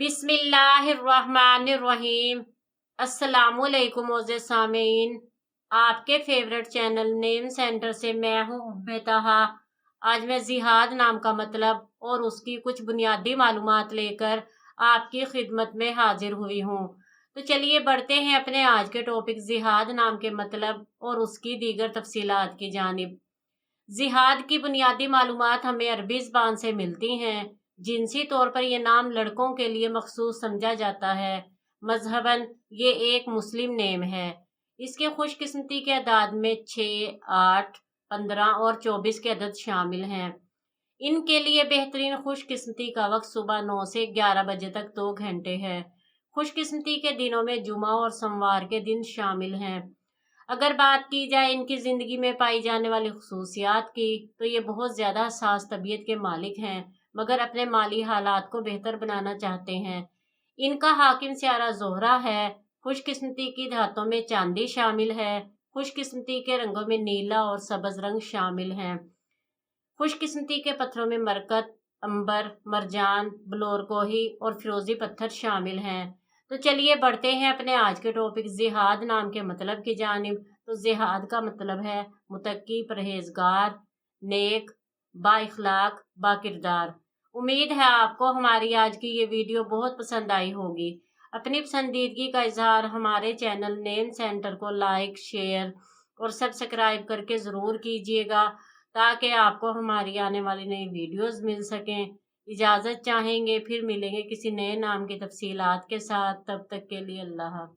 बिस्मिल्लाहिर्रहमानिर्रहीम। अस्सलामुअलैकुम मोअज़्ज़िज़ सामीन, आपके फेवरेट चैनल नेम सेंटर से मैं हूँ उम्मे ताहा। आज मैं जिहाद नाम का मतलब और उसकी कुछ बुनियादी मालूमात लेकर आपकी खिदमत में हाजिर हुई हूँ। तो चलिए बढ़ते हैं अपने आज के टॉपिक जिहाद नाम के मतलब और उसकी दीगर तफसीलात की जानिब। जिहाद की बुनियादी मालूमात हमें अरबी ज़बान से मिलती हैं। जिनसी तौर पर यह नाम लड़कों के लिए मखसूस समझा जाता है। मजहबन ये एक मुस्लिम नेम है। इसके खुशकिस्मती के अदाद में 6, 8, 15 और 24 के अदद शामिल हैं। इनके लिए बेहतरीन खुशकिस्मती का वक्त सुबह 9 से 11 बजे तक 2 घंटे है। खुशकिस्मती के दिनों में जुमा और सोमवार के दिन शामिल हैं। अगर बात की जाए इनकी ज़िंदगी में पाई जाने वाली खसूसियात की, तो ये बहुत ज़्यादा हसास तबीयत के मालिक हैं, मगर अपने माली हालात को बेहतर बनाना चाहते हैं। इनका हाकिम सियारा ज़ोहरा है। खुशकिस्मती की धातों में चांदी शामिल है। खुशकिस्मती के रंगों में नीला और सब्ज़ रंग शामिल हैं। खुशकिस्मती के पत्थरों में मरकत, अंबर, मरजान, बलोरकोही और फिरोजी पत्थर शामिल हैं। तो चलिए बढ़ते हैं अपने आज के टॉपिक जिहाद नाम के मतलब की जानिब। तो जिहाद का मतलब है मुतक्की, परहेजगार, नेक, बाइखलाक, बाकिरदार। उम्मीद है आपको हमारी आज की ये वीडियो बहुत पसंद आई होगी। अपनी पसंदीदगी का इजहार हमारे चैनल नेम सेंटर को लाइक, शेयर और सब्सक्राइब करके ज़रूर कीजिएगा, ताकि आपको हमारी आने वाली नई वीडियोस मिल सकें। इजाज़त चाहेंगे, फिर मिलेंगे किसी नए नाम की तफसीलात के साथ। तब तक के लिए अल्लाह हाफिज़।